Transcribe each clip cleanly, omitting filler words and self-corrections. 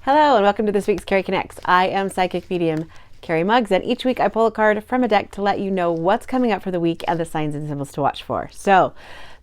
Hello and welcome to this week's Cari Connects. I am psychic medium Cari Muggs, and each week I pull a card from a deck to let you know what's coming up for the week and the signs and symbols to watch for. So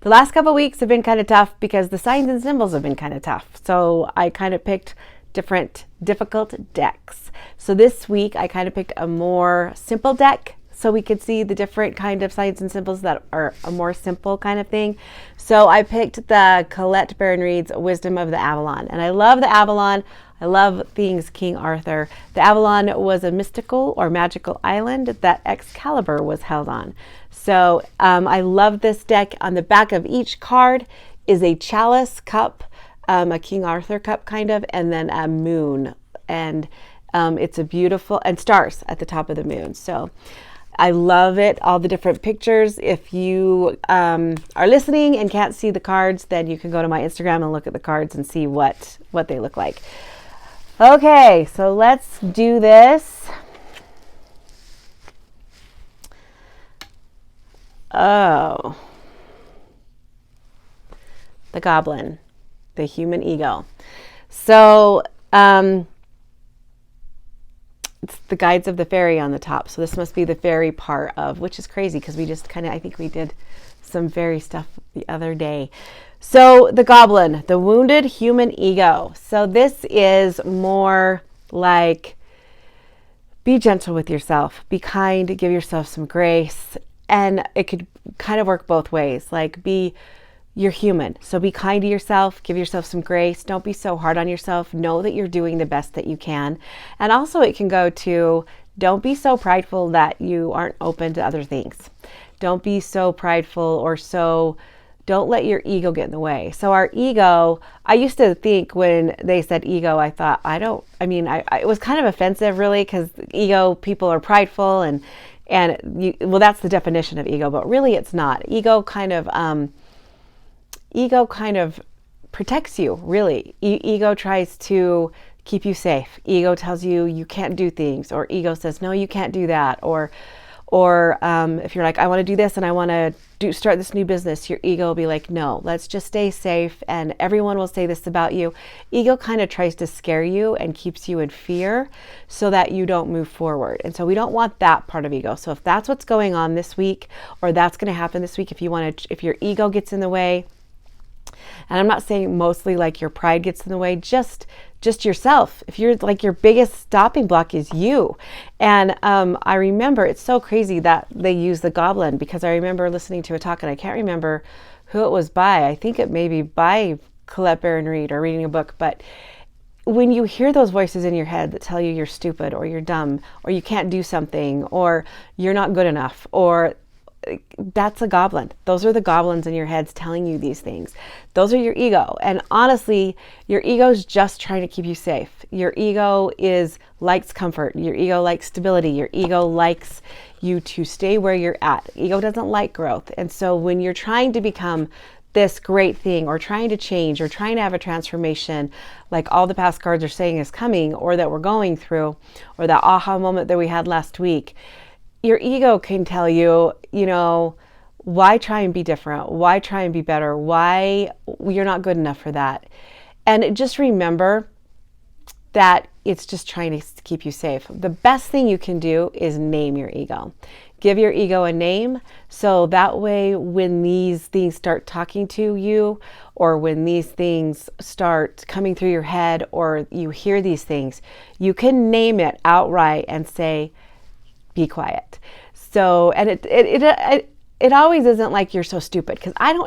the last couple of weeks have been kind of tough because the signs and symbols have been kind of tough. So I kind of picked different difficult decks. So this week I kind of picked a more simple deck so we could see the different kind of signs and symbols that are a more simple kind of thing. So I picked the Colette Baron Reid's Wisdom of the Avalon. And I love the Avalon. I love things King Arthur. The Avalon was a mystical or magical island that Excalibur was held on. So I love this deck. On the back of each card is a chalice cup, a King Arthur cup kind of, and then a moon. And it's a beautiful, and stars at the top of the moon. So I love it, all the different pictures. If you are listening and can't see the cards, then you can go to my Instagram and look at the cards and see what they look like. Okay, so let's do this. Oh, the goblin, the human ego. So, it's the guides of the fairy on the top. So this must be the fairy part of, which is crazy because we just kind of, I think we did some fairy stuff the other day. So the goblin, the wounded human ego. So this is more like, be gentle with yourself, be kind, give yourself some grace. And it could kind of work both ways. Like you're human. So be kind to yourself, give yourself some grace. Don't be so hard on yourself. Know that you're doing the best that you can. And also it can go to, don't be so prideful that you aren't open to other things. Don't be so prideful or don't let your ego get in the way. So our ego, I used to think when they said ego, I thought, it was kind of offensive really, because ego, people are prideful and that's the definition of ego, but really it's not. Ego kind of protects you, really. Ego tries to keep you safe. Ego tells you you can't do things, or ego says, no, you can't do that. Or if you're like, I want to do this and I want to start this new business, your ego will be like, no, let's just stay safe. And everyone will say this about you. Ego kind of tries to scare you and keeps you in fear so that you don't move forward. And so we don't want that part of ego. So if that's what's going on this week, or that's going to happen this week, if your ego gets in the way, and I'm not saying mostly like your pride gets in the way, just yourself. If you're like, your biggest stopping block is you. And I remember, it's so crazy that they use the goblin, because I remember listening to a talk, and I can't remember who it was by. I think it may be by Colette Baron Reid, or reading a book. But when you hear those voices in your head that tell you you're stupid, or you're dumb, or you can't do something, or you're not good enough, or that's a goblin. Those are the goblins in your heads telling you these things. Those are your ego. And honestly, your ego is just trying to keep you safe. Your ego likes comfort. Your ego likes stability. Your ego likes you to stay where you're at. Ego doesn't like growth. And so when you're trying to become this great thing, or trying to change, or trying to have a transformation, like all the past cards are saying is coming, or that we're going through, or that aha moment that we had last week, your ego can tell you, why try and be different? Why try and be better? Why you're not good enough for that? And just remember that it's just trying to keep you safe. The best thing you can do is name your ego. Give your ego a name, so that way when these things start talking to you, or when these things start coming through your head, or you hear these things, you can name it outright and say, be quiet. So, and it always isn't like you're so stupid, because I don't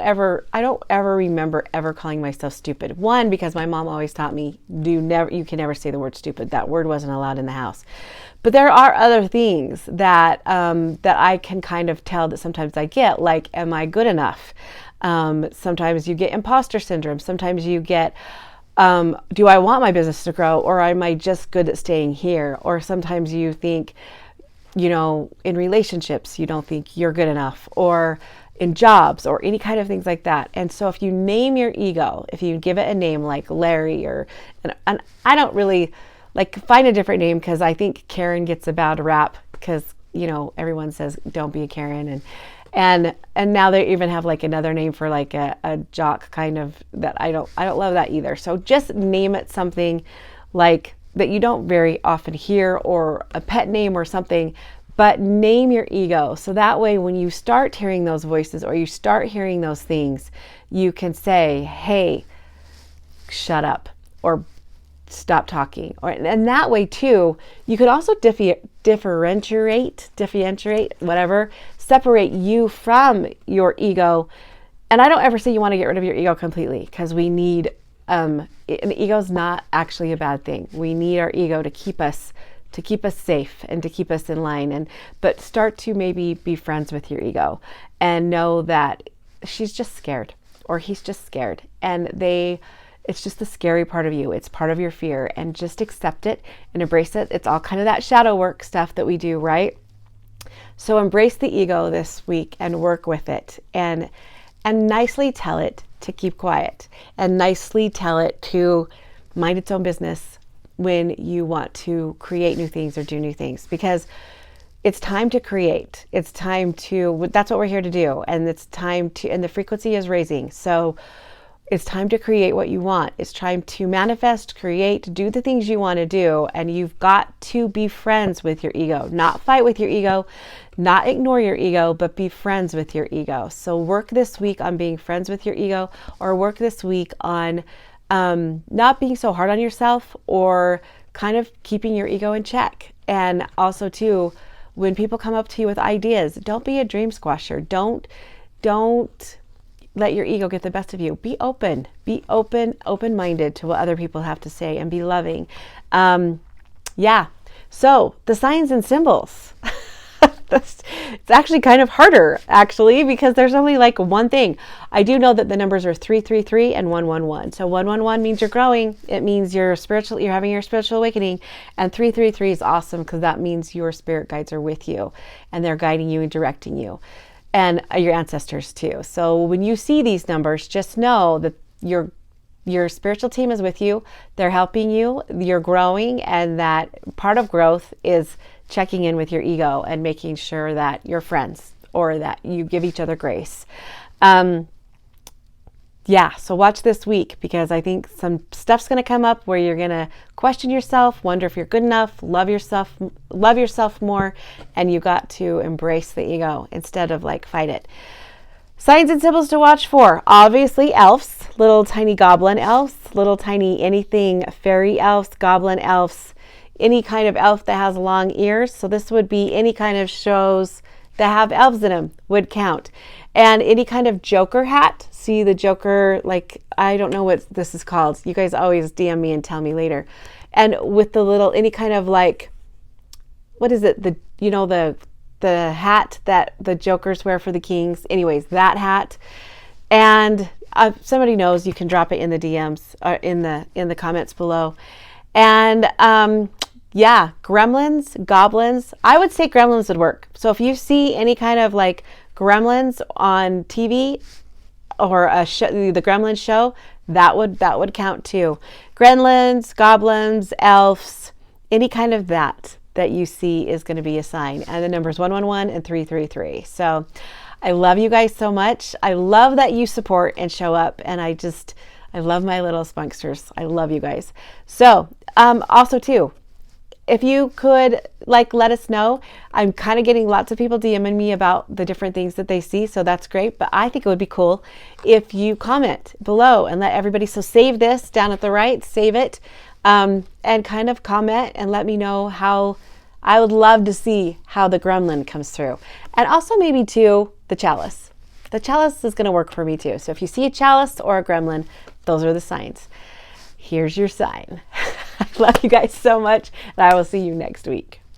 ever remember ever calling myself stupid. One, because my mom always taught me, you can never say the word stupid. That word wasn't allowed in the house. But there are other things that I can kind of tell that sometimes I get, like, am I good enough? Sometimes you get imposter syndrome. Sometimes you get, do I want my business to grow, or am I just good at staying here? Or sometimes you think, in relationships, you don't think you're good enough, or in jobs, or any kind of things like that. And so if you name your ego, if you give it a name like Larry, and I don't really find a different name, because I think Karen gets a bad rap, because, everyone says, don't be a Karen. And now they even have another name for a jock kind of, that I don't love that either. So just name it something like that you don't very often hear, or a pet name or something, but name your ego. So that way, when you start hearing those voices or you start hearing those things, you can say, hey, shut up, or stop talking. And that way too, you could also differentiate, whatever, separate you from your ego. And I don't ever say you want to get rid of your ego completely, because we need, an ego is not actually a bad thing. We need our ego to keep us safe and to keep us in line. But start to maybe be friends with your ego and know that she's just scared, or he's just scared, and it's just the scary part of you. It's part of your fear, and just accept it and embrace it. It's all kind of that shadow work stuff that we do, right? So embrace the ego this week and work with it, and nicely tell it to keep quiet, and nicely tell it to mind its own business when you want to create new things or do new things, because it's time to create. It's time to, that's what we're here to do. And it's time to, and the frequency is raising. So it's time to create what you want. It's time to manifest, create, do the things you want to do. And you've got to be friends with your ego, not fight with your ego, not ignore your ego, but be friends with your ego. So work this week on being friends with your ego, or work this week on not being so hard on yourself, or kind of keeping your ego in check. And also too, when people come up to you with ideas, don't be a dream squasher. Don't let your ego get the best of you. Be open-minded to what other people have to say, and be loving. Yeah. So the signs and symbols, it's actually kind of harder, because there's only like one thing. I do know that the numbers are 333 and 111. So 111 means you're growing. It means you're having your spiritual awakening. And 333 is awesome, because that means your spirit guides are with you, and they're guiding you and directing you, and your ancestors too. So when you see these numbers, just know that your spiritual team is with you. They're helping you. You're growing, and that part of growth is checking in with your ego and making sure that you're friends, or that you give each other grace. So watch this week, because I think some stuff's going to come up where you're going to question yourself, wonder if you're good enough, love yourself more, and you got to embrace the ego instead of like fight it. Signs and symbols to watch for. Obviously elves, little tiny goblin elves, little tiny anything, fairy elves, goblin elves, any kind of elf that has long ears. So this would be any kind of shows that have elves in them would count. And any kind of Joker hat. See the Joker, like, I don't know what this is called. You guys always DM me and tell me later. And with the little, any kind of like, what is it? The hat that the Jokers wear for the kings. Anyways, that hat. And somebody knows, you can drop it in the DMs, in the comments below. And gremlins, goblins. I would say gremlins would work. So if you see any kind of like gremlins on TV, or the Gremlins show, that would count too. Gremlins, goblins, elves, any kind of that you see is going to be a sign. And the numbers 111 and 333. So I love you guys so much. I love that you support and show up. And I love my little spunksters. I love you guys. So also too, if you could let us know. I'm kind of getting lots of people DMing me about the different things that they see, so that's great. But I think it would be cool if you comment below and let everybody, so save this down at the right, save it, and kind of comment and let me know how. I would love to see how the gremlin comes through. And also maybe too, the chalice. The chalice is going to work for me too. So if you see a chalice or a gremlin, those are the signs. Here's your sign. I love you guys so much, and I will see you next week.